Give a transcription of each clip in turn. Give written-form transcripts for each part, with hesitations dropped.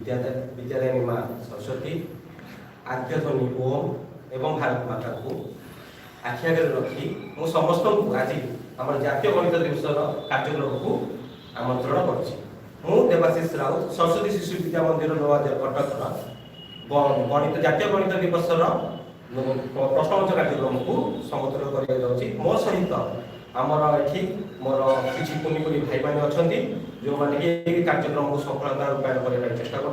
विद्यादायिनी माँ सरस्वती आद्यध्वनि ओम एवं भारत माता को आखि आगे रखी मु समस्त आज आम जातीय गणित दिवस कार्यक्रम को आमंत्रण कर देवाशीष राउत सरस्वती शिशु विद्या मंदिर नवा कटक गणित जातीय गणित दिवस प्रश्नमंच कार्यक्रम को संबोधन कर मो सहित आमर ये मोर किसी कुनि कुनि भाई मैंने अच्छा जो मैंने कार्यक्रम को सफलता रूपायन करने चेष्टा कर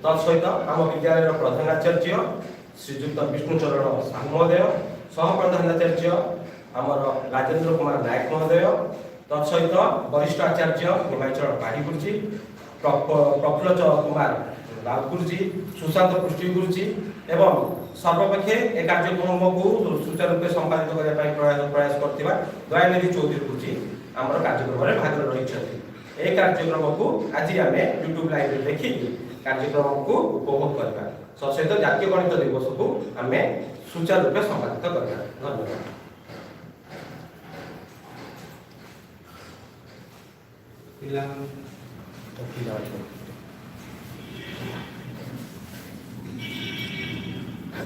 तत्सहित आम विद्यालय प्रधानाचार्य श्रीजुक्त विष्णुचरण साहू महोदय सह प्रधानाचार्य आमर राजेन्द्र कुमार नायक महोदय तत्सहित वरिष्ठ आचार्य निमाचल पाढ़ी गुरुजी प्रफुल्ल कुमार राउत गुरुजी सुशांत पृष्टि गुरुजी एवं सर्वपक्षे ए कार्यक्रम को सुचारू रूप संपादित करने प्रयास करथिबा दयानिधि चौधरी गुरुजी आमर कार्यक्रम में भाग रही ए कार्यक्रम को आज आम यूट्यूब लाइव देखी कार्यक्रम को उपभोग करवा सहित जातीय गणित दिवस को आम सुचारू रूप संपादित करवा।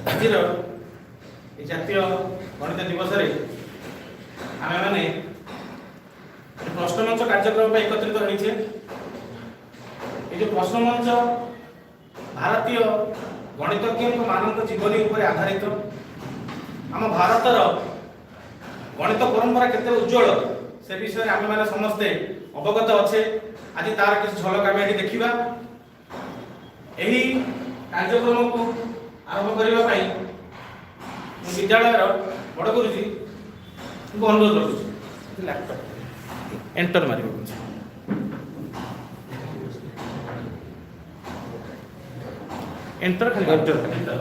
धन्यवाद। आज जातीय गणित दिवस आम मैंने प्रश्नमंच कार्यक्रम एकत्रित होइछे। ये प्रश्नमंच भारतीय गणितज्ञ मानक जीवनी उपर आधारित आम भारतर गणित परंपरा केते उज्जवल से विषय आम मैंने समस्ते अवगत अच्छे। आज तार किसी झलक आम देखा यही कार्यक्रम को आरंभ करने विद्यालय बड़ गुरुजी को अनुरोध रखुच्छी लैपटॉप एंटर मार एंटर खाली एंटर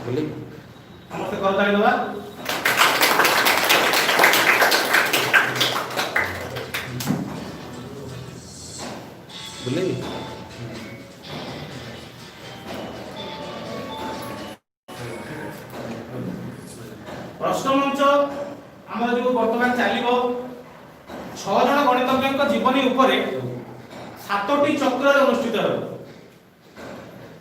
बोली समस्त करताली दवा। बोले प्रश्नमंच आम जो बर्तमान चलो 6 जन गणितज्ञ जीवनी उपरे 7टी चक्र अनुष्ठित हो।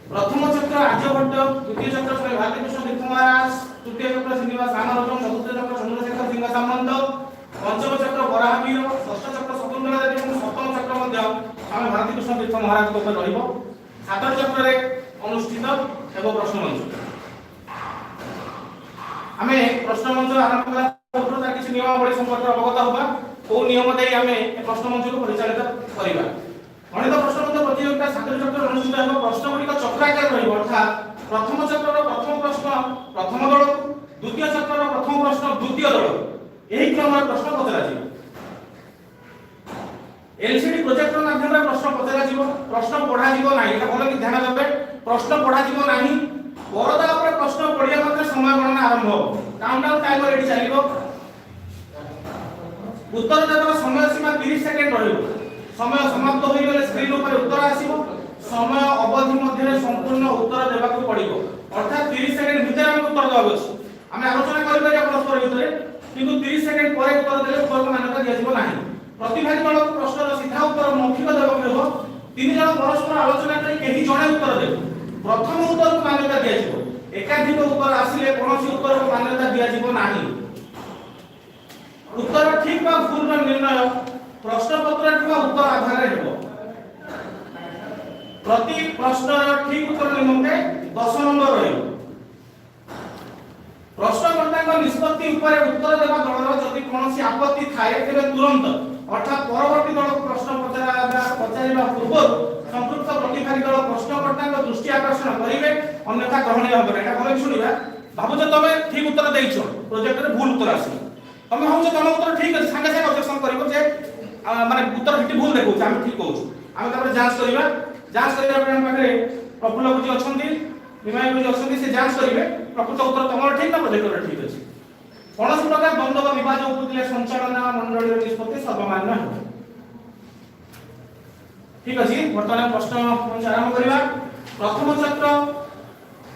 प्रथम चक्र आर्यभट्ट, द्वितीय चक्र स्वामी भारतीकृष्ण तीर्थ महाराज, तृतीय चक्र श्रीनिवास रामानुजम, चतुर्थ चक्र चंद्रशेखर सिंह सामंत, पंचम चक्र बराहवीर, षष्ठ चक्र शकुंतला देवी और सप्तम चक्र स्वामी भारतीकृष्ण तीर्थ महाराज को रहिबो। 7 चक्र रे अनुष्ठित एवं प्रश्नमंच आमे प्रश्नमंच आरंभ कला पूर्व किसी नियमावली संपर्क अवगत होगा को नियम दे आमे प्रश्नमंच को परिचालित करिबा। गणित प्रश्नमंच प्रतियोगिता 7 चक्र अनुष्ठित हेबो। प्रश्नगुड़िक चक्राकार रहिबो अर्थात प्रथम चक्रर प्रथम प्रश्न प्रथम दल, द्वितीय चक्रर प्रथम प्रश्न द्वितीय दल एही क्रम में प्रश्न पचरा जिवो। एलसीडी प्रोजेक्टर माध्यम रे प्रश्न पचरा जिवो। प्रश्न पढ़ा जिवो नाही एटा भलो कि ध्यान देबे। प्रश्न पढ़ा जिवो नाही परदा ऊपर प्रश्न पढ़िया मात्र समय गणना आरंभ हो। काउंटडाउन टाइमर रेडी चलिबो। उत्तर देबार समय सीमा 30 सेकेंड रहिबो। समय समाप्त होई गेले स्क्रीन ऊपर उत्तर आसीबो। समय अवधि मध्य संपूर्ण उत्तर देबाक पड़िबो अर्थात 30 सेकेंड भीतर हम उत्तर देबाक अछि। हम आलोचना करि परिया परस्पर भितरे किंतु 30 सेकेंड पर उत्तर देले उत्तर मान्यता दिया जिवो नाही। प्रतिभागी दल प्रश्नर सीधा उत्तर मौखिक देबाक हेबो। 3 जन परस्पर आलोचना करी केही जणे उत्तर देबो। प्रथम उत्तर को मान्यता दिया जिवो। एकाधिक उत्तर आसिले कोनोसी उत्तर को मान्यता दिया जिवो नाही। उत्तर ठीक बा भूल र निर्णय प्रश्न पत्र किबा उत्तर आधार रे हेबो। प्रति प्रश्नर ठीक उत्तर निमंते 10 नंबर रहिबो। प्रश्नकर्ता निष्पत्ति ऊपर उत्तर देबा दलर जदि कोनोसी आपत्ति थाए तेबे तुरंत अर्थात परवर्ती दल प्रश्न पचारिबा पूर्व संपृक्त प्रतिभागी दल प्रश्नकर्ता दृष्टि आकर्षण करिवे अन्यथा ग्रहणीय होबे। एटा भलो सुनिबा भाबु जे तमे ठीक उत्तर देइछो प्रोजेक्ट रे भूल उत्तर आसी तमे हम जे तम उत्तर ठीक अछि संगे संगे ऑब्जेक्शन करिवो जे माने उत्तर हिटी भूल देखौ हम ठीक कहू हम तापर जांच करिबा। जांच करिबा पर हम पाखरे प्रफुल्ल गुरुजी अछंती निमाय गुरुजी अछंती से जांच करिवे प्रकृत उत्तर तमर ठीक ना प्रोजेक्ट रे ठीक अछि। कोनोसी प्रकार द्वंद्व वा विभाजन उपदिले संचालन मंडली रे निष्पत्ति सर्वमान्य हो। ठीक अछि। वर्तमान प्रश्न आरंभ करिबा। प्रथम चक्र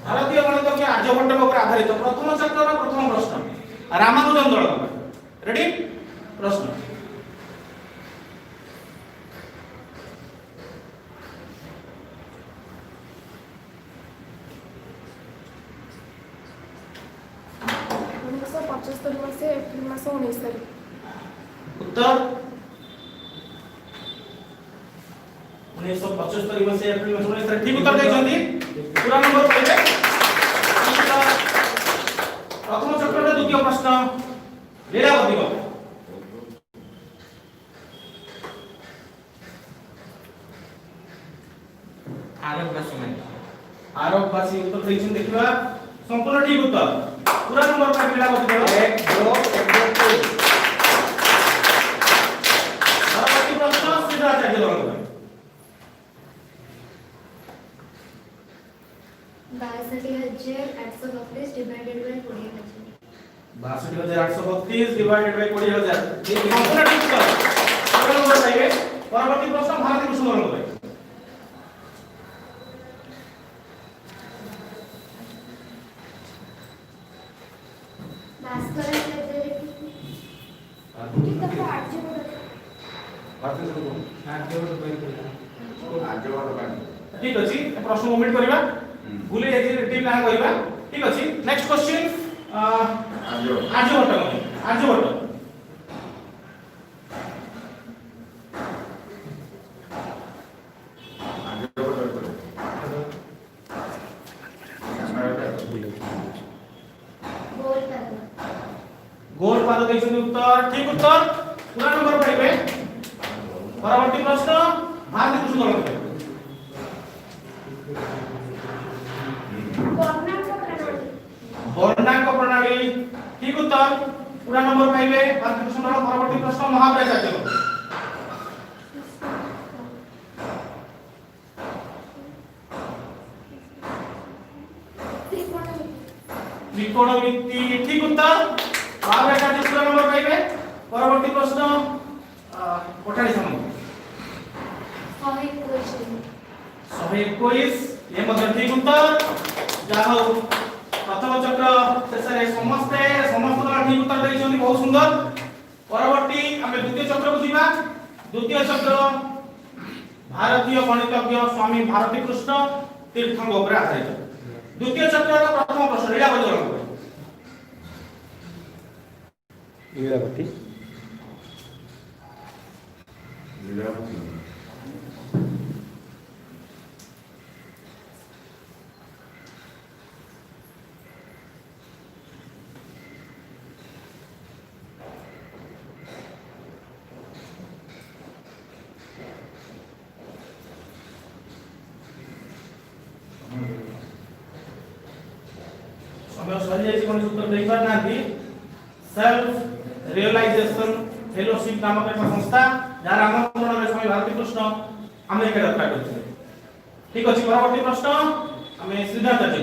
भारतीय गणितज्ञ आर्यभट्ट पर आधारित प्रथम चक्र प्रथम प्रश्न रामानुजन दल रेडी प्रश्न 1975 मसीहा एप्रिल मास 19 तारिख। उत्तर 1975 मसीहा एप्रिल मास 19 तारिख। ठीक उत्तर देखछन्ती पूरा नंबर पाइबे। प्रथम चक्रर द्वितीय प्रश्न लीलावती को आरबवासी उत्तर देखछन देखिबा संपूर्ण ठीक उत्तर पूरा नंबर पाइबे लीलावती को 1 2 1 2 3 परवर्ती प्रश्न सिद्धाचार्य द्वारा 62,832 divided by 20,000. 62,832 divided by 20,000 ये संपूर्ण ठीक उत्तर पूरा नंबर पाइबे। परवर्ती प्रश्न भारती कृष्ण द्वारा पाइबे 8 ठीक अछि प्रश्न कमेंट करबा भूले जे टीम ना करबा ठीक अछि। नेक्स्ट क्वेश्चन आर्यभट्ट गोल पाद देखछन उत्तर ठीक उत्तर पूरा नंबर पाइबे। परवर्ती प्रश्न भारती कृष्ण द्वारा पाइबे वर्णांक प्रणाली ठीक उत्तर पूरा नंबर पाइबे। भारती कृष्ण द्वारा परवर्ती प्रश्न महाप्राचार्य को त्रिकोणमिति ठीक उत्तर महाप्राचार्य पूरा नंबर पाइबे। परवर्ती प्रश्न पठाड़ी समूह 121 ये मध्य ठीक उत्तर जाहो प्रथम चक्र शेष समस्त ठीक उत्तर देइछन्ती बहुत सुंदर। परवर्ती हमें द्वितीय चक्र को जीवा। द्वितीय चक्र भारतीय गणितज्ञ स्वामी भारती कृष्ण तीर्थंग ऊपर आधारित। द्वितीय चक्र प्रथम प्रश्न लीलावती समय सही जाई कोन उत्तर देई पार नांती। सेल्फ रियलाइजेशन फेलोशिप नामक एक संस्था जार आमंत्रण में स्वामी भारती कृष्ण अमेरिका यात्रा करथिले। ठीक अछि परवर्ती प्रश्न हमें सिद्धाचार्य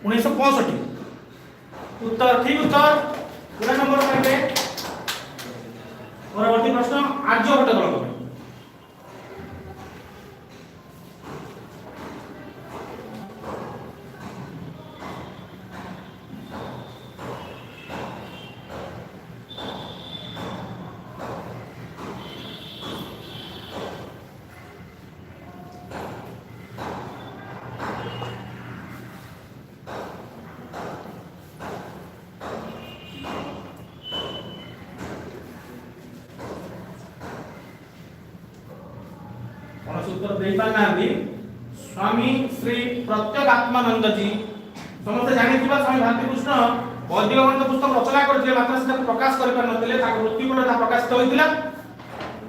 1965 उत्तर ठीक उत्तर पूरा नंबर पाइबे। परवर्ती प्रश्न आर्यभट्ट दल को उत्तर देई पाना स्वामी श्री प्रत्यगात्मानंद जी समस्त जानिथिबा स्वामी भारती कृष्ण वैदिक गणित पुस्तक रचना करथिले मात्र से प्रकाश करि पार नथिले ताको मृत्यु पर प्रकाशित होइतिला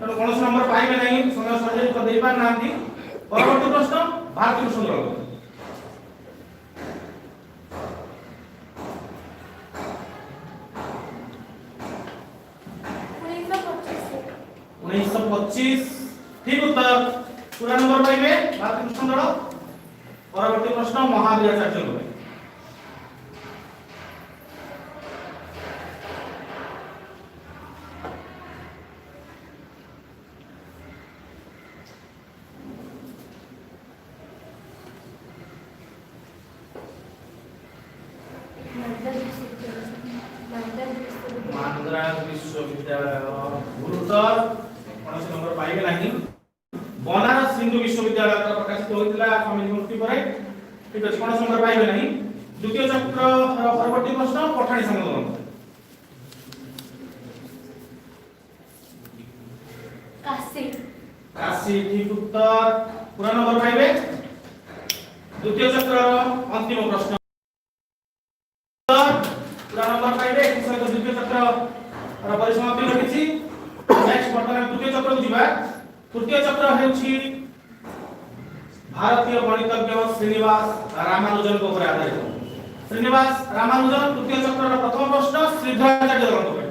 तनो कोनोस नंबर पाइबे नाही समय सजे तो देई पार नांती। परवर्ती प्रश्न भारती कृष्ण द्वारा 1925 ठीक उत्तर पूरा नंबर पाइबे भारती कृष्ण द्वारा। परवर्ती प्रश्न महावीराचार्य को माद्राज विश्वविद्यालय भूल उत्तर कौन से नंबर पाइबे नहीं बनारस हिंदू विश्वविद्यालय द्वारा प्रकाशित होइतिला स्वामी मूर्ति परे ठीक अछि कौन से नंबर पाइबे नहीं द्वितीय चक्र परवर्ती प्रश्न पठाणी संगम काशी काशी ठीक उत्तर पूरा नंबर पाइबे द्वितीय चक्र अंतिम प्रश्न पूरा नंबर पाइबे एक सहित द्वितीय चक्र परिसमाप्ति रखिछि नेक्स्ट वर्तमान तृतीय चक्र को जिबा तृतीय चक्र हेउछि भारतीय गणितज्ञ श्रीनिवास रामानुजन को ऊपर आधारित श्रीनिवास रामानुजन तृतीय चक्र प्रथम प्रश्न श्रीधराचार्य ग्रंथ पर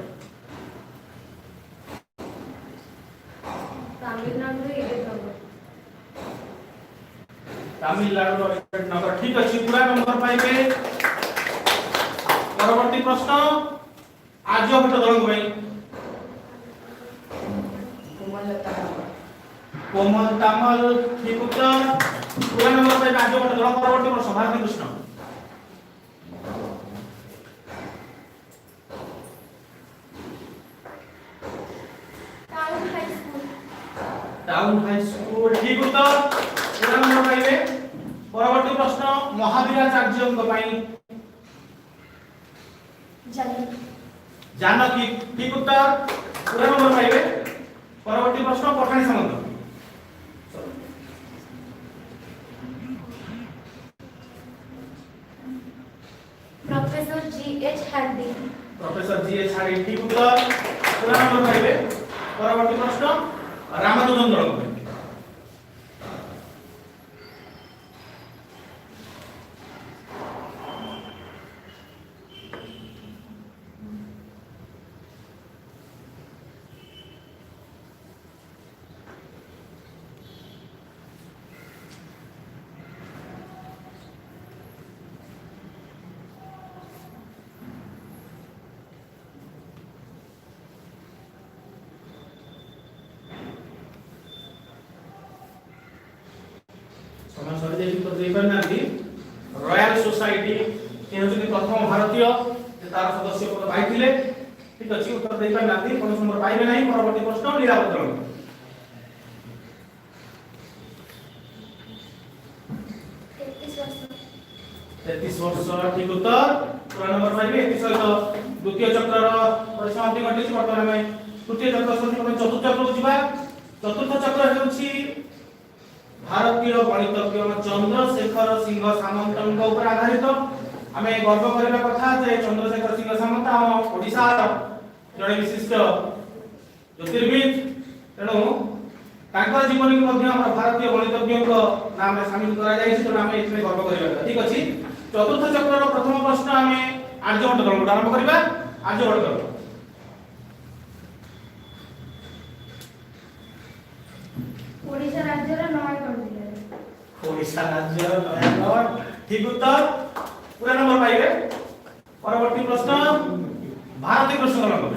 तमिलनाडु एक नंबर तमिलनाडु एक नंबर ठीक अछि पूरा नंबर पाइबे परवर्ती प्रश्न आर्यभट्ट दलंग भाई कोमल तामल ठीक उत्तर पूरा नंबर पाइबे आर्यभट्ट दलंग परवर्ती प्रश्न Bharati Krishna town high school ठीक उत्तर पूरा नंबर पाइबे परवर्ती प्रश्न महावीराचार्य ପାଇଁ जानकी ठीक उत्तर पूरा नंबर पाइबे परवर्ती प्रश्न पठाणी संबंध professor G H. Hardy professor G H. Hardy ठीक उत्तर पूरा नंबर पाइबे परवर्ती प्रश्न रामानुजन दलंग समय सरी जाई तो देई परनांती रॉयल सोसाइटी के होती प्रथम भारतीय जे तार सदस्य पद पाइथिले ठीक अछि उत्तर देई परनांती कोन नंबर पाइबे नाही परवर्ती प्रश्न लीलावती दलंग 33 वर्ष ठीक उत्तर पूरा नंबर पाइबे एति सहित द्वितीय चक्रर परिसमाप्ति घटिछि वर्तमान में तृतीय चक्र सहित चतुर्थ चक्र को जिबा चतुर्थ चक्र हेउछि भारतीय गणितज्ञ चंद्रशेखर सिंह सामंतଙ୍କ ऊपर आधारित आमे गर्व करबा कथा जे चंद्रशेखर सिंह सामंत हम ओडिसा जड़े विशिष्ट ज्योतिर्विद तेणु तांकर जीवन को मध्य हम भारतीय गणितज्ञ को नाम में शामिल करा जाय छै तो आमे इतने गर्व करबा कथा ठीक अछि चतुर्थ चक्रर प्रथम प्रश्न आमे आर्यभट्ट दलंग आरंभ करबा आर्यभट्ट दलंग ओडिशा राज्यर नयागढ़ जिल्ला ओडिशा राज्य नयागढ़ ठीक उत्तर पूरा नंबर पाइबे परवर्ती प्रश्न भारती कृष्ण दलंग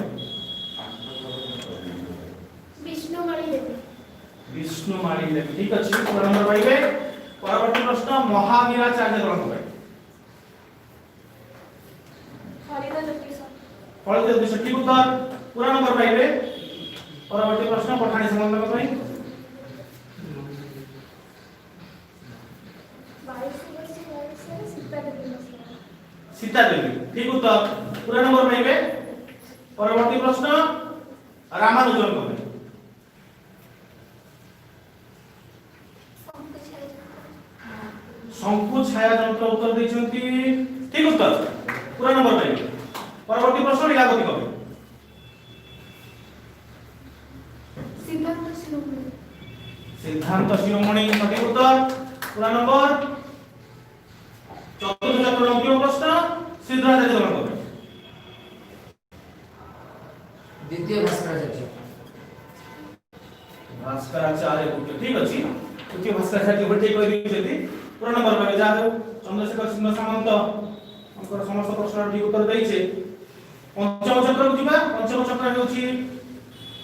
विष्णुमाली देवी ठीक अछि पूरा नंबर पाइबे परवर्ती प्रश्न महावीराचार्य दलंग फलित ज्योतिष ठीक उत्तर पूरा नंबर पाइबे परवर्ती प्रश्न पठाणी संबंध ପାଇଁ सीता देवी ठीक उत्तर पूरा नंबर पाइबे परवर्ती प्रश्न रामानुजन को शंकु छाया यंत्र उत्तर दैछंती ठीक उत्तर पूरा नंबर पाइबे परवर्ती प्रश्न लीलावती को सिद्धांत शिरोमणि सঠিক उत्तर पूरा नंबर चतुर्थ चक्र अंतिम प्रश्न सिद्धार्थ दलंग द्वितीय भास्कराचार्य भास्कराचार्य ठीक अछि द्वितीय भास्कराचार्य बटे कहि दियति पूरा नंबर पाइबे जा चंद्रशेखर सिंह सामंत हमकर समस्त प्रश्न ठीक उत्तर दै छै पंचम चक्र को जिबा पंचम चक्र हेउछि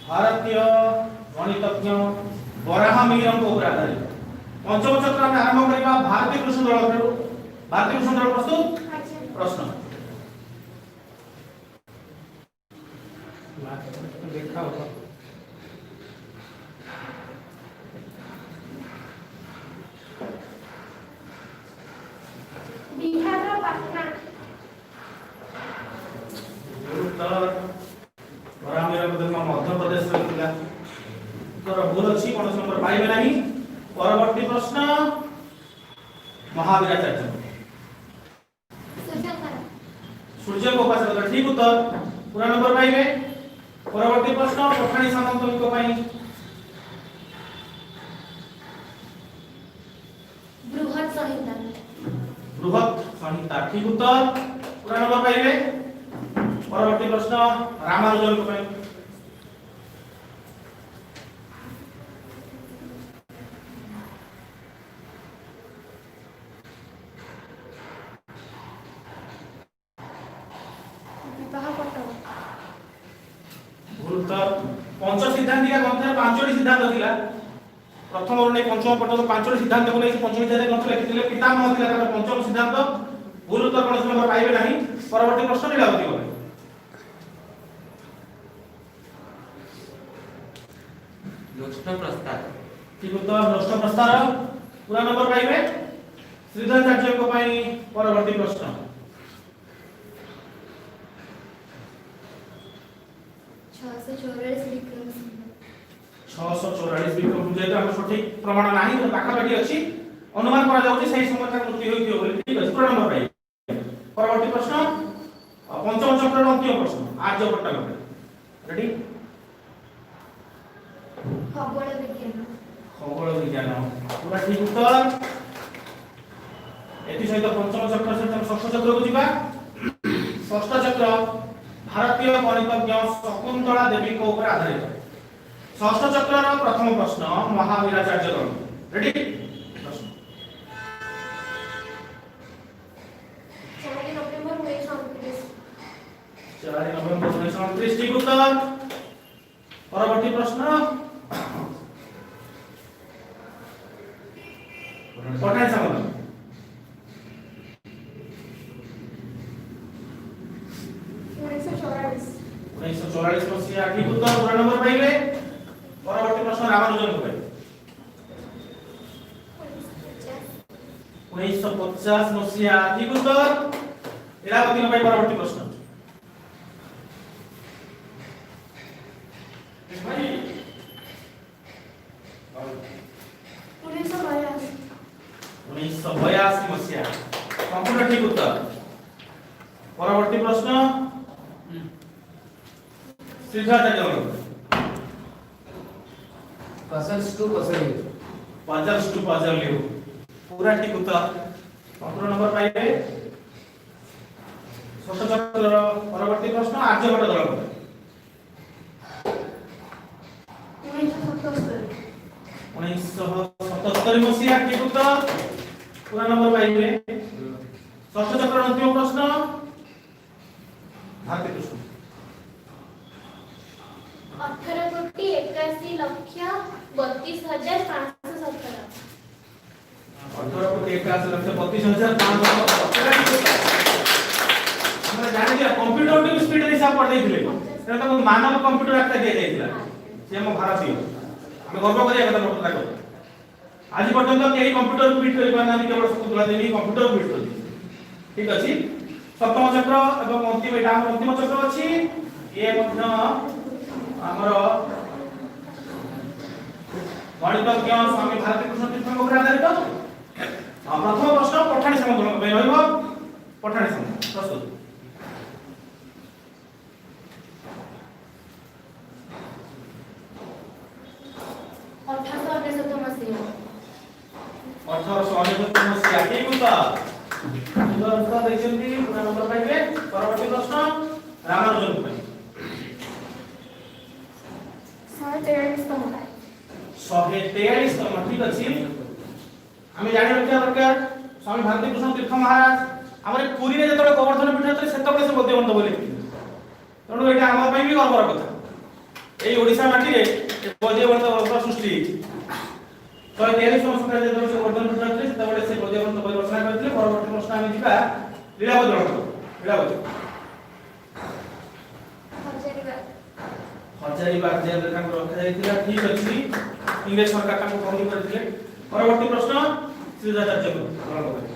भारतीय गणितज्ञ वराहमिहिरଙ୍କ ऊपर आधारित पंचम चक्र में आरंभ करिबा भारती कृष्ण दलंग भारती कृष्ण दलंग प्रस्तुत प्रश्न देखा होगा पाइबे नहीं परवर्ती प्रश्न महावीराचार्य सूर्य को उपासना ठीक उत्तर पूरा नंबर पाइबे परवर्ती प्रश्न पठाणी सामंतों को पाई बृहत संहिता बृहत संहिता ठीक उत्तर पूरा नंबर पाइबे परवर्ती प्रश्न रामानुजन को पाई विवाह कटक भूल उत्तर पंच सिद्धांतिका ग्रंथରେ ପାଞ୍ଚଟି ସିଦ୍ଧାନ୍ତ ଥିଲା ପ୍ରଥମରୁ ନେଇ ପଞ୍ଚମ ପର୍ଯ୍ୟନ୍ତ ପାଞ୍ଚଟି ସିଦ୍ଧାନ୍ତକୁ ନେଇ ପଞ୍ଚମ ଅଧ୍ୟାୟରେ ଗ୍ରନ୍ଥ ଲେଖିଥିଲେ ପିତାମହ ଥିଲା ତାର ପଞ୍ଚମ ସିଦ୍ଧାନ୍ତ ଭୁଲ ଉତ୍ତର କୌଣସି ନମ୍ବର ପାଇବେ ନାହିଁ ପରବର୍ତ୍ତୀ ପ୍ରଶ୍ନ ଲୀଳାବତୀ ଗଲେ लोचन प्रस्ताव ठीक उत्तर ପ୍ରଶ୍ନ ପ୍ରସ୍ତାର ପୁରା ନମ୍ବର ପାଇବେ ଶ୍ରୀଧରାଚାର୍ଯ୍ୟଙ୍କ ପାଇଁ ପରବର୍ତ୍ତୀ ପ୍ରଶ୍ନ 644 विक्रम 644 विक्रम जेहेतु हम सठिक प्रमाण नाही तो पाखापाखी अछि अनुमान करा जाउछि सही समय तक मृत्यु होइथियो बोली ठीक अछि पूरा नंबर पाई परवर्ती प्रश्न पंचम चक्रर अंतिम प्रश्न आर्यभट्ट रेडी खगोल विज्ञान खगोल विज्ञान पूरा ठीक उत्तर एति सहित पंचम चक्र सहित षष्ठ चक्र को जिबा षष्ठ चक्र भारतीय गणितज्ञ शकुंतला देवी को ऊपर आधारित षष्ठ चक्र प्रथम प्रश्न महावीराचार्य गण रेडी 4 नवेम्बर 1929 4 नवेम्बर 1929 ठीक उत्तर परवर्ती प्रश्न पठाई सामंत 1944 मसीहा ठीक उत्तर पूरा नंबर पाइबे परवर्ती प्रश्न रामानुजन को पाइबे 1950 मसीहा ठीक उत्तर लीलावती को पाइबे परवर्ती प्रश्न 1982 मसीहा संपूर्ण ठीक उत्तर परवर्ती प्रश्न Sridharacharya puzzles to puzzle puzzles to puzzle लियो पूरा ठीक उत्तर संपूर्ण नंबर पाइबे षष्ठ चक्रर परवर्ती प्रश्न आर्यभट्ट दल 1977 मसीहा ठीक उत्तर पूरा नंबर पाइबे षष्ठ चक्रर अंतिम प्रश्न भारती कृष्ण 18,81,32,517 हमरा जानि दिया कंप्यूटर के स्पीड हिसाब कर देथिले सेटा तो मानव कंप्यूटर एकटा दे जाइतिला से हम भारतीय हम गर्व करिया कथा नोट लागो आज पर्यंत केही कंप्यूटर को बीट करि पाना केवल शकुंतला देवी कंप्यूटर को बीट करती ठीक अछि सप्तम चक्र एवं अंतिम एटा हम अंतिम चक्र अछि ये मध्य हमर गणितज्ञ स्वामी भारती कृष्ण तीर्थଙ୍କ ଉପରେ आधारित प्रथम प्रश्न पठाणी सामंत ରହିବ पठाणी सामंत प्रस्तुत 1899 मसीहा 1899 मसीहा ठीक उत्तर सुंदर उत्तर दैछन्ती पूरा नंबर पाइबे परवर्ती प्रश्न रामानुजन को 143 तम ठीक अछि আমি জানি রাখিয়া দরকার স্বামী भारती कृष्ण तीर्थ महाराज हमरे पुरी रे जतले गोवर्धन पीठ होते सेतबले से बोध्यवंत बोली तेणु एटा हम पई भी गर्वर कथा एई ओडिसा माटी रे बोध्यवंत वर्ग सृष्टि 143 मसीहा जतले से गोवर्धन पीठ होते सेतबले से बोध्यवंत परिवर्तन करथिले परवर्ती प्रश्न हम जिबा लीलावती लीलावती हजारीबाग जेल रे तांको रखा जायतिला ठीक अछि इंग्लिश सरकार तांको बंदी करथिले परवर्ती प्रश्न श्रीधराचार्य को आरंभ करें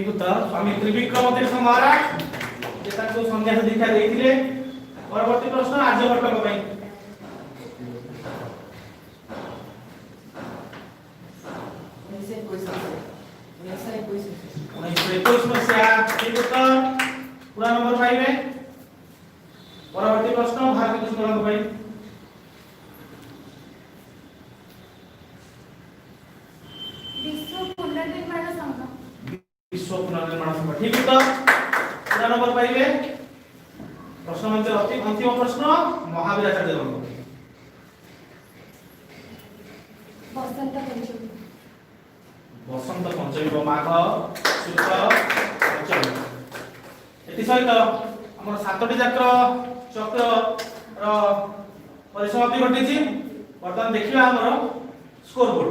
ठीक उत्तर स्वामी त्रिविक्रम तीर्थ महाराज जे ताको संन्यास दीक्षा देइथिले। परवर्ती प्रश्न आर्यभट्ट को पई। ठीक उत्तर पूरा नंबर पाइबे। परवर्ती प्रश्न भारती कृष्ण को पई। विश्व पुनर्निर्माण संघ। विश्व पुनर्निर्माण संघ ठीक उत्तर पूरा नंबर पाइबे। प्रश्न मंच अंतिम प्रश्न महावीराचार्य देव। बसंत पंचमी। बसंत पंचमी माघ शुक्ल पंचमी। एति सहित हमर सातटी चक्र चक्र रो परिसमाप्ति घटिछि। वर्तमान देखिबा हमर स्कोर बोर्ड।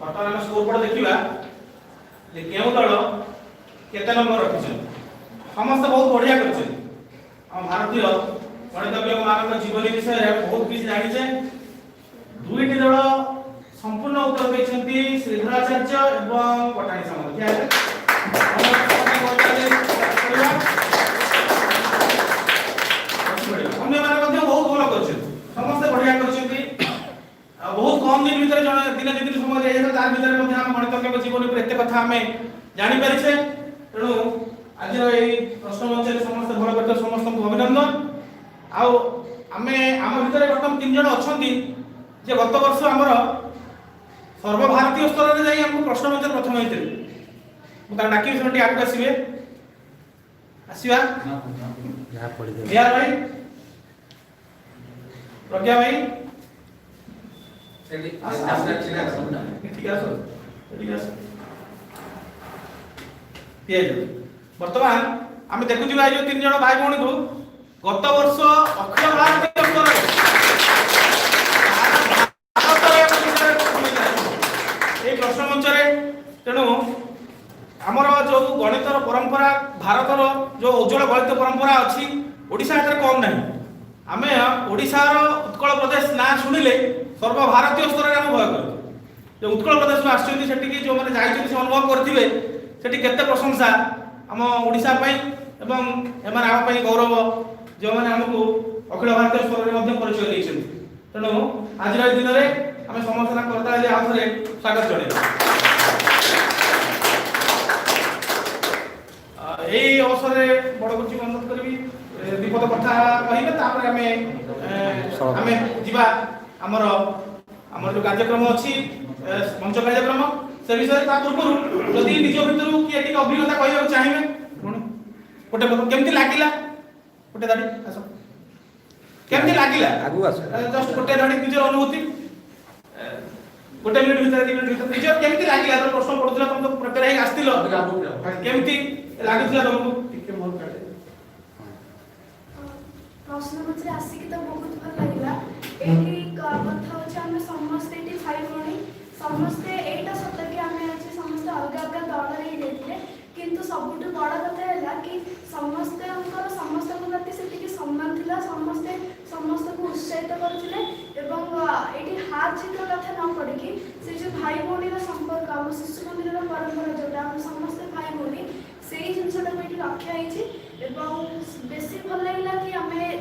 वर्तमान हम स्कोर बोर्ड देखिबा जे केउ दल केते नंबर रखिछन। समस्त बहुत बढ़िया करछन। हम भारतीय गणितज्ञ मान जीवनी विषय बहुत किसी जानिछे। दुईटी दल संपूर्ण उत्तर दैछन्ति श्रीधराचार्य एवं पटाणी सामंत। क्या है अन्य माने ମଧ୍ୟ बहुत ଭଲ करछन। समस्त बढ़िया करछन्ति। बहुत कम दिन भीतर जण दिन दिन समय दे तार भीतर ମଧ୍ୟ हम गणितज्ञ जीवन पर एते कथा हमें जानि परिछे। तेणु आज एई प्रश्न मंच समस्त भल करते समस्त को अभिनंदन। आउ आमे आम भीतर वर्तमान 3 जण अछन्ति जे गत वर्ष हमर सर्वभारतीय स्तर रे जाई हमको प्रश्न मंच प्रथम हेतिले। मुता डाकी सेठी आगु आसीबे। आसीबा यहां पढ़ी दे बिहार भाई प्रज्ञा भाई ठीक है। वर्तमान आम देखु जो 3 जण भाई भौणी को गत वर्ष अखिल भारतीय स्तर ए प्रश्न मंच रे। तेणु आमर जो गणितर परंपरा भारतर जो उज्जवल गणित परंपरा अच्छी ओडिशा कम नहीं। आम ओडिशार उत्कल प्रदेश ना शुणिले सर्वभारतीय स्तर में आम भय कर उत्कल प्रदेश में आसटी जो मैंने जाइए से अनुभव करेंगे सेठी केते प्रशंसा आम ओडिशा पई एवं एमान आम पई गौरव जो मैंने आमको अखिल भारतीय स्तर में परिचय देइछन्ति। तेणु आज दिन में आम समस्त करता आउ थे स्वागत जणाइबा। यही अवसर में बड़ गुरुजी अनुरोध करी विपद कथा कहे तापर आमे जीवा आमर आमर जो कार्यक्रम अच्छी मंच कार्यक्रम से विषय ता पूर्व जदि निज भितर किए टिक अभिज्ञता कहबा चाहिए गोटे केमती लागिला गोटे दाडी आस केमती लागिला आगु आस जस्ट गोटे दाडी निजर अनुभूति गोटे मिनिट भीतर 2 मिनिट भीतर निजर केमती लागिला तो प्रश्न पडुतला तुम तो प्रिपेयर हे आस्तिलो केमती लागितला तुमको टिके मोर काटे प्रश्न मंच आसिक तो बहुत भल लगिला। एठी कथा होछ हम समस्त एठी भाई भणी समस्त एटा सत्य कि हम आज समस्त अलग अलग दल रे देथिले किंतु सबुठ बड़ कथा हैला कि समस्त को प्रति सेति सम्मान थिला समस्त को उत्साहित करथिले एवं एठी हार जीत कथा न पड़ी कि से जो भाई भणी रा संपर्क हम शिशु मंदिर रा परंपरा जोटा हम समस्त भाई भणी सेही जिनसटा एठी रखा हिची एवं बेसी भल लागला कि हमें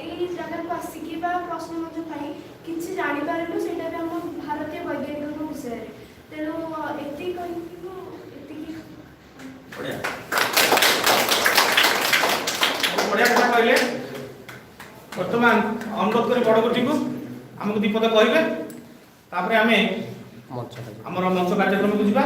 एई जगह को आसिकी बा प्रश्न मंच पई किछि जानि पारेनु सेटा भी हम भारतीय वैज्ञानिक विषय रे। तेनु एति कहिबो एति की बढ़िया बढ़िया कथा कहले। वर्तमान अनुरोध करी बड़ गुरुजी को हमको दीपद कहबे तापर आमे हमर मंच कार्यक्रम को जिबा।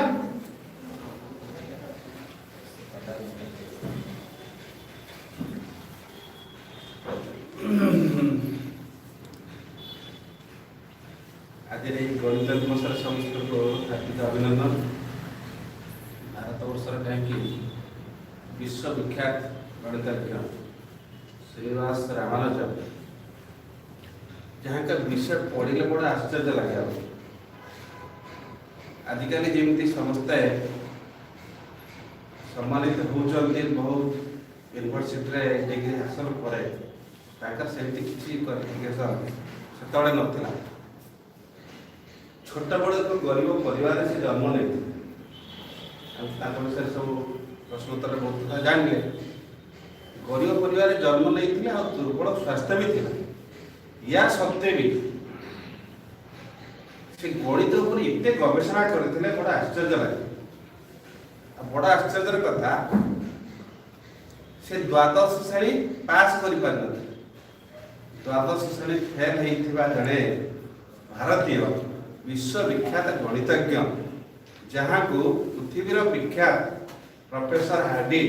आज गणित दिवस समस्त को हार्दिक अभिनंदन। भारत वर्षर कहीं विश्व विख्यात गणितज्ञ श्रीनिवास रामानुजन जहाँ का विषय पढ़ले बड़ा आश्चर्य लगे। आजिकल जमी समस्ते सम्मानित होती बहुत यूनिवर्सिटी डिग्री हासिल करे किसी क्वालिफिकेशन ସେତେବେଳେ ନଥିଲା। ଛୋଟବେଳେ ଏକ ଗରିବ ପରିବାରରେ ସେ ଜନ୍ମ ନେଇଥିଲେ। ଆଉ ତାଙ୍କ ବିଷୟରେ ସବୁ ପ୍ରଶ୍ନୋତ୍ତର ବହୁତ କଥା ଜାଣିଲେ। ଗରିବ ପରିବାରରେ ଜନ୍ମ ନେଇଥିଲେ ଆଉ ଦୁର୍ବଳ ସ୍ୱାସ୍ଥ୍ୟ ବି ଥିଲା। ୟା ସତ୍ତ୍ୱେ ବି ସେ ଗଣିତ ଉପରେ ଏତେ ଗବେଷଣା କରିଥିଲେ, ବଡ଼ ଆଶ୍ଚର୍ଯ୍ୟ ଲାଗେ। ଆଉ ବଡ଼ ଆଶ୍ଚର୍ଯ୍ୟର କଥା, ସେ ଦ୍ୱାଦଶ ଶ୍ରେଣୀ ପାସ୍ କରିପାରିନଥିଲେ। ଦ୍ୱାଦଶ ଶ୍ରେଣୀ ଫେଲ୍ ହେଇଥିବା ଜଣେ ଭାରତୀୟ ବିଶ୍ୱବିଖ୍ୟାତ ଗଣିତଜ୍ଞ, ଯାହାକୁ ପୃଥିବୀର ବିଖ୍ୟାତ ପ୍ରଫେସର ହାର୍ଡି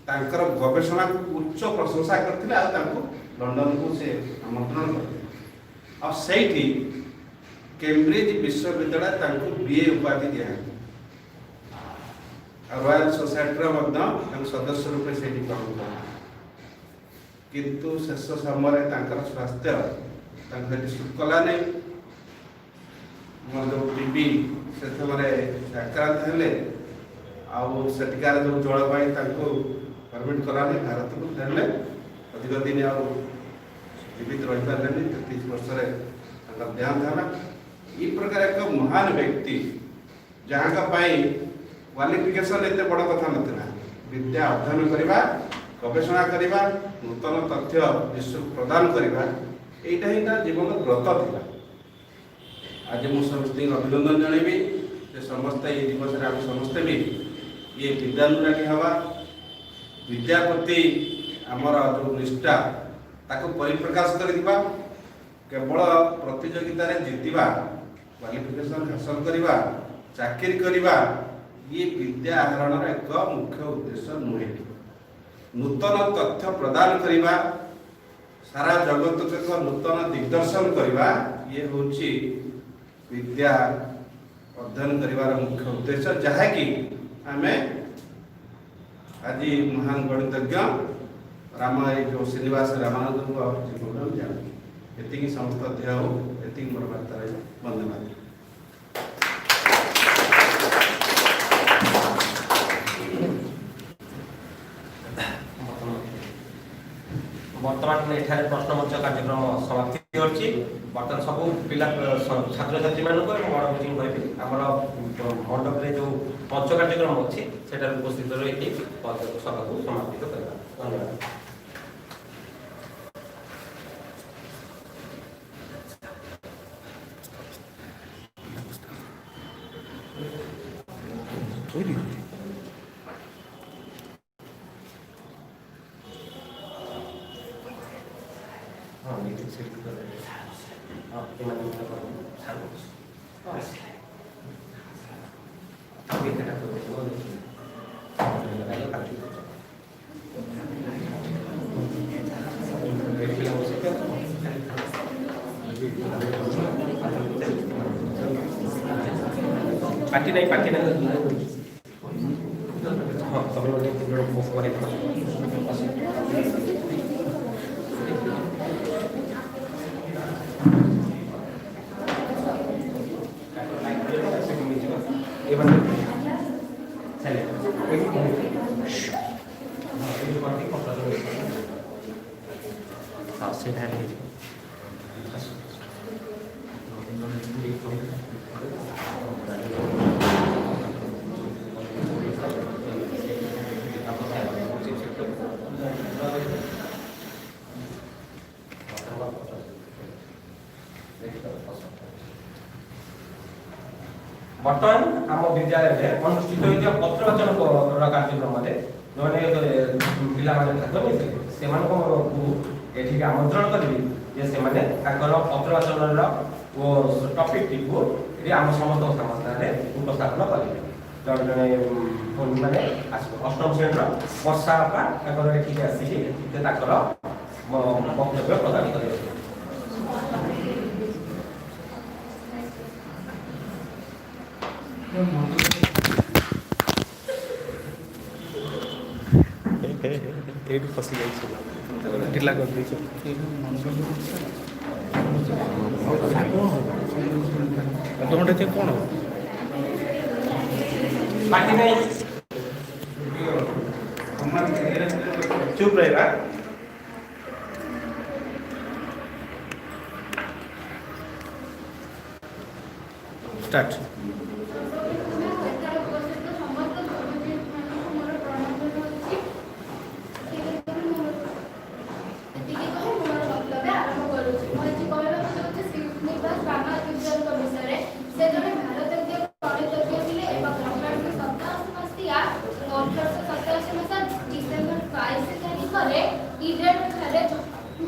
ତାଙ୍କର ଗବେଷଣାକୁ ଉଚ୍ଚ ପ୍ରଶଂସା କରିଥିଲେ ଆଉ ତାଙ୍କୁ ଲଣ୍ଡନକୁ ସେ ଆମନ୍ତ୍ରଣ କରିଥିଲେ। ଆଉ ସେଇଠି କେମ୍ବ୍ରିଜ ବିଶ୍ୱବିଦ୍ୟାଳୟ ତାଙ୍କୁ ବିଏ ଉପାଧି ଦିଆହେଲା। ଆଉ ରୟାଲ ସୋସାଇଟିର ମଧ୍ୟ ତାଙ୍କୁ ସଦସ୍ୟ ରୂପେ ସେଇଠି ଗ୍ରହଣ କଲେ। କିନ୍ତୁ ଶେଷ ସମୟରେ ତାଙ୍କର ସ୍ୱାସ୍ଥ୍ୟ ତାଙ୍କୁ ସେଠି ସୁଟ୍ କଲାନି। ଆମର ଯେଉଁ ଟିବି ସେ ସମୟରେ ଆକ୍ରାନ୍ତ ହେଲେ। ଆଉ ସେଠିକାର ଯେଉଁ ଜଳବାୟୁ ତାଙ୍କୁ ପରମିଟ୍ କଲାନି। ଭାରତକୁ ଫେରିଲେ, ଅଧିକ ଦିନ ଆଉ ଜୀବିତ ରହିପାରିଲେନି। 33 ବର୍ଷରେ ତାଙ୍କର ଦେହାନ୍ତ ହେଲା। ଏ ପ୍ରକାର ଏକ ମହାନ ବ୍ୟକ୍ତି, ଯାହାଙ୍କ ପାଇଁ କ୍ୱାଲିଫିକେସନ୍ ଏତେ ବଡ଼ କଥା ନଥିଲା। ବିଦ୍ୟା ଅଧ୍ୟୟନ କରିବା, ଗବେଷଣା କରିବା, ନୂତନ ତଥ୍ୟ ବିଶ୍ୱକୁ ପ୍ରଦାନ କରିବା, ଏଇଟା ହିଁ ତା ଜୀବନ ବ୍ରତ ଥିଲା। ଆଜି ମୁଁ ସମସ୍ତଙ୍କୁ ଅଭିନନ୍ଦନ ଜଣାଇବି ଯେ ସମସ୍ତେ ଏଇ ଦିବସରେ ଆମେ ସମସ୍ତେ ବି ଇଏ ବିଦ୍ୟାନୁରାଗୀ ହେବା, ବିଦ୍ୟା ପ୍ରତି ଆମର ଯେଉଁ ନିଷ୍ଠା ତାକୁ ପରିପ୍ରକାଶ କରିଥିବା। କେବଳ ପ୍ରତିଯୋଗିତାରେ ଜିତିବା, କ୍ୱାଲିଫିକେସନ୍ ହାସଲ କରିବା, ଚାକିରି କରିବା, ଇଏ ବିଦ୍ୟା ଆହରଣର ଏକ ମୁଖ୍ୟ ଉଦ୍ଦେଶ୍ୟ ନୁହେଁ। ନୂତନ ତଥ୍ୟ ପ୍ରଦାନ କରିବା, ସାରା ଜଗତକୁ ଏକ ନୂତନ ଦିଗ୍ଦର୍ଶନ କରିବା, ଇଏ ହେଉଛି ବିଦ୍ୟା ଅଧ୍ୟୟନ କରିବାର ମୁଖ୍ୟ ଉଦ୍ଦେଶ୍ୟ, ଯାହାକି ଆମେ ଆଜି ମହାନ ଗଣିତଜ୍ଞ ଯେଉଁ ଶ୍ରୀନିବାସ ରାମାନନ୍ଦଙ୍କ ଜୀବନ ଜାଣୁ। ଏତିକି ସମସ୍ତ ଦେହ ହଉ, ଏତିକି ମୋର ବାର୍ତ୍ତା ରହିବ। ଧନ୍ୟବାଦ। ବର୍ତ୍ତମାନ ଏଠାରେ ପ୍ରଶ୍ନମଞ୍ଚ କାର୍ଯ୍ୟକ୍ରମ ସମାପ୍ତି କରିଛି। ବର୍ତ୍ତମାନ ସବୁ ପିଲା ଛାତ୍ରଛାତ୍ରୀମାନଙ୍କୁ ଏବଂ ବଡ଼ ମିଟିଂ କହିବି ଆମର ମଣ୍ଡପରେ ଯେଉଁ ମଞ୍ଚ କାର୍ଯ୍ୟକ୍ରମ ଅଛି ସେଠାରେ ଉପସ୍ଥିତ ରହିକି ସଭାକୁ ସମାପ୍ତ କରିବା। ଧନ୍ୟବାଦ। पार्टी नहीं हाँ सब बर्तमान आम विद्यालय में अनुष्ठित होता पत्रवाचन कार्यक्रम जो पिला भाग नहीं ये आमंत्रण करी पत्रवाचन टपिक टी आम समस्त सामने उपस्थापन करेंगे। जड़े मैंने अष्टम श्रेणी वर्षा बापा ये आसिक वक्तव्य प्रदान करेंगे। फसी ढिला कर अधघंटे कौन बाकी नहीं चुप रहेगा। स्टार्ट।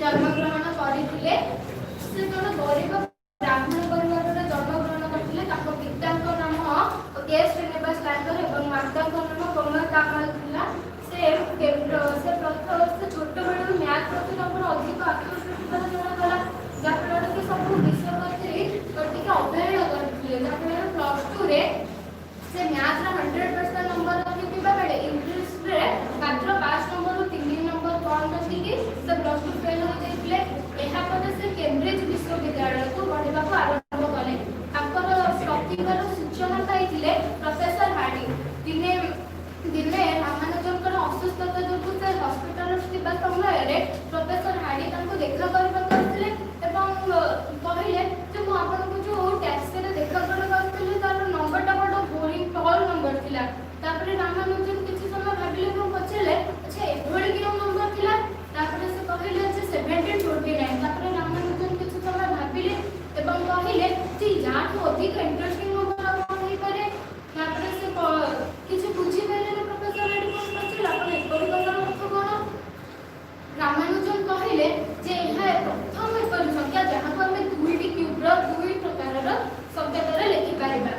जन्मग्रहण करथिले से जन गरीब ब्राह्मण परिवार रे जन्मग्रहण करथिले ताको पिताଙ୍କ नाम के श्रीनिवास लाकर एवं माताଙ୍କ नाम कोमल कामल थिला से प्रथम से छोट बेलू मैथ प्रति तापर अधिक आकर्षित जଣା गला जाफଳରେ कि सब विषय प्रति टिके अध्ययन करथिले जाफଳରେ प्लस 2 रे से मैथ रा 100% नंबर रखिबा बेले इंग्लिश रे मात्र 5 नंबर रु 3 नंबर कम रखिके से प्लस 2 फेल हो जाइले। एहा परे से केम्ब्रिज विश्वविद्यालय को पढ़िबा को आरंभ कले। ताकर प्रतिभार सूचना पाइथिले प्रोफेसर हार्डी। दिने दिने रामानुजनकर असुस्थता जोगु से हॉस्पिटल स्थिबा समय रे प्रोफेसर हार्डी तांको देखा करबा करथिले एवं कहिले जे मु आपन को जो टैक्सी रे देखा करबा करथिले तार नंबर टा बड बोरिंग टॉल नंबर थिला। तापर रामानुजन किछि समय भाबिले को पछले अच्छा एभଳି कि नंबर थिला। तापर से कहिले जे 1729 तापर रामानुजन किछि समय भाबिले एवं कहिले जे जाठ अधिक इंटरेस्टिंग नंबर कोन होई पारे। तापर से किछि बुझी पाइले प्रोफेसर हार्डी को पछले अपन एभଳି कथार अर्थ कोन। रामानुजन कहिले जे एहा प्रथम एपरि संख्या जहाँ को हमें दुईटी क्यूब रो दुई प्रकार रो संख्या लिखि पारिबा।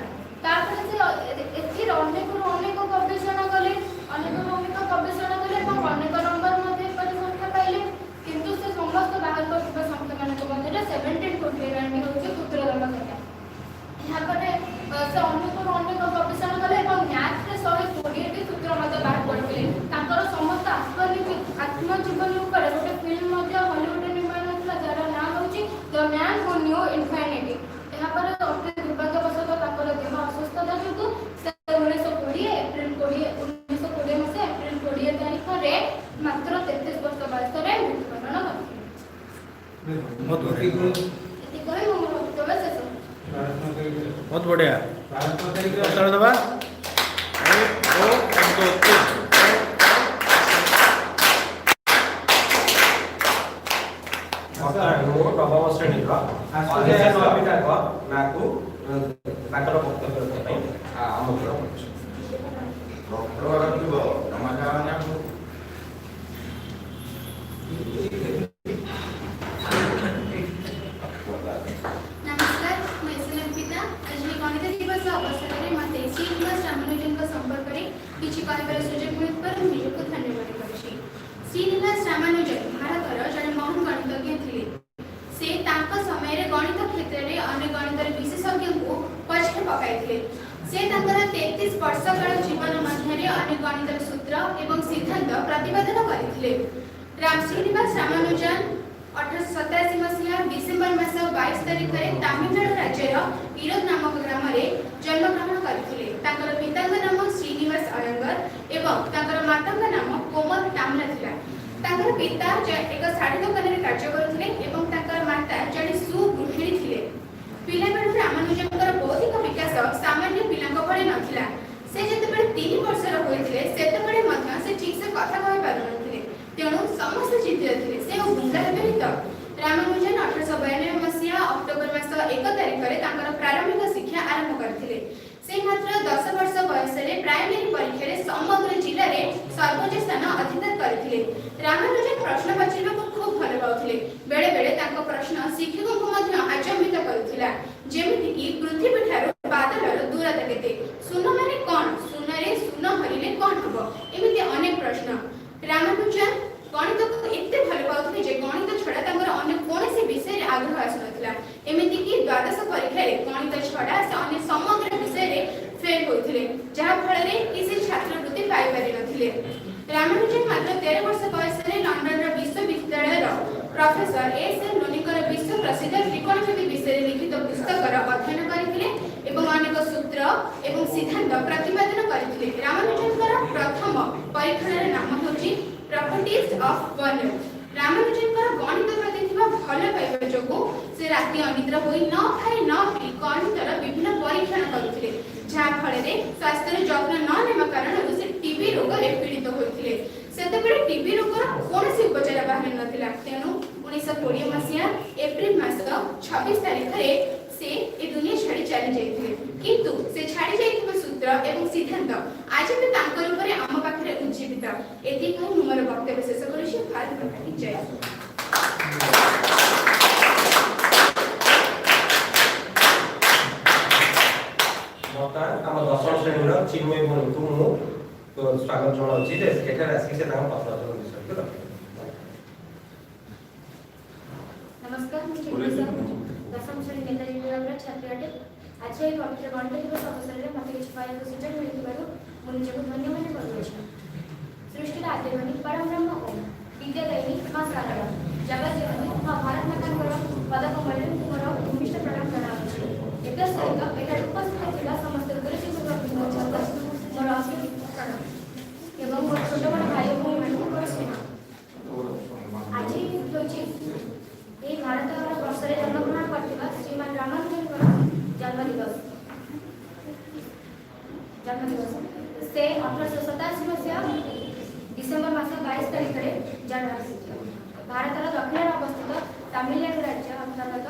तापर से एथिर अनेक गवेषणा कले अनेक गवेषणा कले एवं अनेक नंबर मध्ये एपरि संख्या पाइले किंतु से समस्त बाहर करबा संख्या मानक मध्ये 1729 होछि सूत्रदम संख्या। यहाँ परे से अनेक गवेषणा कले एवं मैथ रे 120 टी सूत्र मध्ये बाहर करथिले। ताकर समस्त आत्मजीवन ऊपर गोटे फिल्म मध्ये हॉलीवुड निर्माण होता जार नाम होछि the man who knew infinity. यहाँ पर अति दुर्भाग्यवशतः ताकर देह असुस्थता जोगु से 1920 एप्रिल 1920 मसे एप्रिल 20 तारिख रे मात्र 33 वर्ष बयस रे मृत्युवरण करथिले। बहुत बढ़िया एति कहि मोर वक्तव्य शेष। बहुत बढ़िया उत्तर दबा नवम श्रेणी नाकु ताकर वक्तव्य ପାଇଁ ଆମନ୍ତ୍ରଣ କରୁଛୁ। नमस्कार मैं एसएलएम पिता आज गणित दिवस अवसर में मते श्रीनिवास रामानुजन संपर्क में किछि कहबार सुযোগ मिलपर को धन्यवाद करूछी। श्रीनिवास रामानुजन भारतर जने महान गणितज्ञ थिले। से तांका समय रे गणित क्षेत्र रे अन्य गणित विशेषज्ञ को पछे पकाइथिले। से तांकर 33 वर्ष काल जीवन मध्य रे अन्य गणित सूत्र एवं सिद्धांत प्रतिपादन करथिले। श्रीनिवास रामानुजन 1887 मसीहा डिसेंबर मास 22 तारिख रे तमिलनाडु राज्यर इरोद नामक ग्राम रे जन्म ग्रहण करथिले। तांकर पिताଙ୍କ नाम श्रीनिवास अयंगर एवं तांकर माताଙ୍କ नाम कोमल तामला थिला। तांकर पिता एक साड़ी दुकान रे कार्य करथिले एवं तांकर माता जने सुगृहिणी थिले। पिलाबेलु रामानुजनकर बौद्धिक विकास सामान्य पिलाଙ୍କ भଳି नथिला। से जेतेबेले 3 वर्षर होइथिले सेतेबेले मध्य से ठीक से कथा कहि पारु नथिले। तेणु समस्त चिंतित थे से गुंडा हेबे तो रामानुजन 1892 मसीहा अक्टोबर मास 1 तारिख रे तांकर प्रारंभिक शिक्षा आरंभ करथिले। से मात्र 10 वर्ष बयस रे प्राइमरी परीक्षा रे समग्र जिल्ला रे सर्वोच्च स्थान अधिकार करथिले। रामानुजन प्रश्न पचारिबा को खूब भल पाउथिले। बेले बेले तांको प्रश्न शिक्षक को मध्य आचंबित करथिला। जेमिति कि पृथ्वी ठारो बादलर दूरता केते, शून्य माने कोन, शून्य रे शून्य हरिले कोन हबो, एमिति अनेक प्रश्न। रामानुजन गणित को एते भल पाउथिले जे गणित छडा तांकर अन्य कोनोसी विषय रे आग्रह आसनथिला। एमिति कि द्वादश परीक्षा रे गणित छडा से अन्य समग्र विषय रे फेल होइथिले, जहा फल रे किसी छात्रवृत्ति पाइ पारि नथिले। रामानुजन मात्र 13 वर्ष बयस रे लंडन रो विश्वविद्यालय रो प्रोफेसर एस लोनिकर विश्व प्रसिद्ध त्रिकोणमिति विषय रे लिखित पुस्तक रो अध्ययन करिथिले एवं अनेक सूत्र एवं सिद्धांत प्रतिपादन करिथिले। रामानुजनकर प्रथम परीक्षण रे नाम होछि प्रॉपर्टीज ऑफ वॉल्यूम। ରାମାନୁଜନଙ୍କର ଗଣିତ ପ୍ରତି ଥିବା ଭଲ ପାଇବା ଯୋଗୁଁ ସେ ରାତି ଅନିଦ୍ରା ହୋଇ ନ ଖାଇ ନ ପିଇ ଗଣିତର ବିଭିନ୍ନ ପରୀକ୍ଷଣ କରୁଥିଲେ, ଯାହା ଫଳରେ ସ୍ୱାସ୍ଥ୍ୟର ଯତ୍ନ ନ ନେବା କାରଣରୁ ସେ ଟିବି ରୋଗରେ ପୀଡ଼ିତ ହୋଇଥିଲେ। ସେତେବେଳେ ଟିବି ରୋଗର କୌଣସି ଉପଚାର ବାହାରି ନଥିଲା। ତେଣୁ 1920 ମସିହା ଏପ୍ରିଲ ମାସ 26 ତାରିଖରେ ସେ ଏ ଦୁନିଆ ଛାଡ଼ି ଚାଲି ଯାଇଥିଲେ। କିନ୍ତୁ ସେ ଛାଡ଼ି ଯାଇଥିବା ସୂତ୍ର ଏବଂ ସିଦ୍ଧାନ୍ତ ଆଜି ବି ତାଙ୍କ ରୂପରେ ଆମ ପାଖରେ ଉଜ୍ଜୀବିତ। ଏତିକି କହି ମୁଁ ମୋର ବକ୍ତବ୍ୟ ଶେଷ କରୁଛି। ଭାରତ ମାତା କି ଜୟ। ବର୍ତ୍ତମାନ ଆମ ଦଶମ ଶ୍ରେଣୀର ଚିନ୍ମୟ ଭଉଣୀଙ୍କୁ ମୁଁ ସ୍ୱାଗତ ଜଣାଉଛି ଯେ ଏଠାରେ ଆସିକି ସେ ତାଙ୍କ ପତ୍ରର ବିଷୟକୁ ରଖିବେ। नमस्कार, ମୁଁ ଚିନ୍ମୟ ସାହୁ, ଦଶମ ଶ୍ରେଣୀ ନେତାଜୀ ବିଭାଗର ଛାତ୍ରୀ ଅଟେ। ଆଜି ଏହି ପବିତ୍ର ଗଣିତ ଦିବସ ଅବସରରେ ମୋତେ କିଛି କହିବାକୁ ସୁଯୋଗ ମିଳିଥିବାରୁ ମୁଁ ନିଜକୁ ଧନ୍ୟ ମନେ କରୁଅଛି। ସୃଷ୍ଟିର ଆଦ୍ୟଭୂମି ପରବ୍ରହ୍ମ ଓମ୍, ବିଦ୍ୟାଦାୟିନୀ ମା ଶାରଳା, ଜଗଜ୍ଜନନୀ ମା ଭାରତ ମାତାଙ୍କର ପଦକମଳରେ ମୁଁ ମୋର ଭୂମିଷ୍ଠ ପ୍ରଣାମ ଜଣାଉଛି। ସହିତ ଏଠାରେ ଉପସ୍ଥିତ ଥିବା ସମସ୍ତ ଗୁରୁଜୀଙ୍କୁ ମୋର ଅଶେଷ ପ୍ରଣାମ ଏବଂ ମୋର ଛୋଟ ବଡ଼ ଭାଇ ଓ ଭଉଣୀମାନଙ୍କୁ ମୋର ସ୍ନେହ। ଆଜି ହେଉଛି ଏହି ଭାରତର ବର୍ଷରେ ଜନ୍ମଗ୍ରହଣ କରିଥିବା ଶ୍ରୀମାନ ରାମାନୁଜନଙ୍କର ଜନ୍ମଦିବସ। ସେ 1887 ମସିହା ଡିସେମ୍ବର ମାସ 22 ତାରିଖରେ ଭାରତର ଦକ୍ଷିଣରେ ଅବସ୍ଥିତ ତାମିଲନାଡୁ ରାଜ୍ୟ ଅନ୍ତର୍ଗତ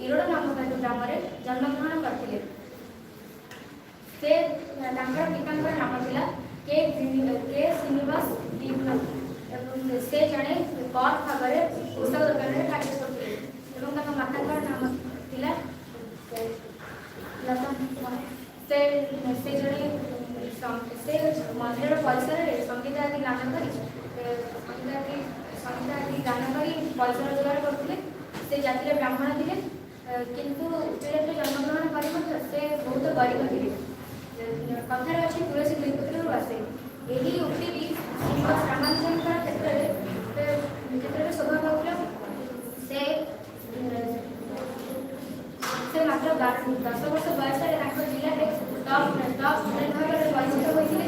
ଇରୋଡ଼ ନାମକ ଏକ ଗ୍ରାମରେ ଜନ୍ମଗ୍ରହଣ କରିଥିଲେ। ସେ ତାଙ୍କର ପିତାଙ୍କର ନାମ ଥିଲା କେ ଶ୍ରୀନିବାସ ଦିବ୍ୟ ଏବଂ ସେ ଜଣେ କର୍କ ଭାବରେ ପୋଷାକ ଦୋକାନରେ କାର୍ଯ୍ୟ କରୁଥିଲେ ଏବଂ ତାଙ୍କ ମାତାଙ୍କର ନାମ ଥିଲା ସେ ଜଣେ ସେ ମନ୍ଦିରର ପରିସରରେ ସଙ୍ଗୀତ ଆଦି ଗାନ କରି ପଇସା ରୋଜଗାର କରୁଥିଲେ। ସେ ଜାତିର ବ୍ରାହ୍ମଣ ଥିଲେ, କିନ୍ତୁ ଉଚ୍ଚ ଜାତିରେ ଜନ୍ମଗ୍ରହଣ କରି ମଧ୍ୟ ସେ ବହୁତ ଗରିବ ଥିଲେ। କଥାରେ ଅଛି ତୁଳସୀ ଦୁଇ ପତ୍ରରୁ ଆସେ। ଏହି ଉକ୍ତିଟି ଶ୍ରୀନିବାସ ରାମାନୁଜନଙ୍କର କ୍ଷେତ୍ରରେ ଶୋଭା ପାଉଥିଲା। ସେ ମାତ୍ର 10 ବର୍ଷ ବୟସରେ ତାଙ୍କ ଜିଲ୍ଲାରେ ଟପ୍ ଷ୍ଟୁଡେଣ୍ଟ ଭାବରେ ପରିଚିତ ହୋଇଥିଲେ।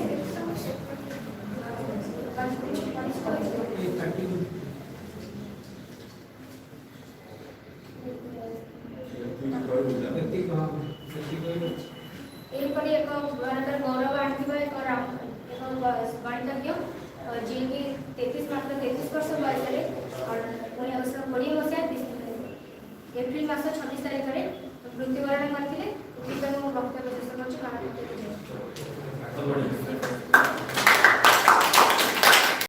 ଏହିପରି ଏକ ଭାରତର ଗୌରବ ଆଣିଥିବା ଏକ ଗଣିତଜ୍ଞ ଯିଏକି ମାତ୍ର 33 ବର୍ଷ ବୟସରେ 1920 ମସିହା ଏପ୍ରିଲ ମାସ 26 ତାରିଖରେ ମୃତ୍ୟୁବରଣ କରିଥିଲେ। ଏଥିପାଇଁ ମୁଁ ବକ୍ତବ୍ୟ ଶେଷ କରୁଛି।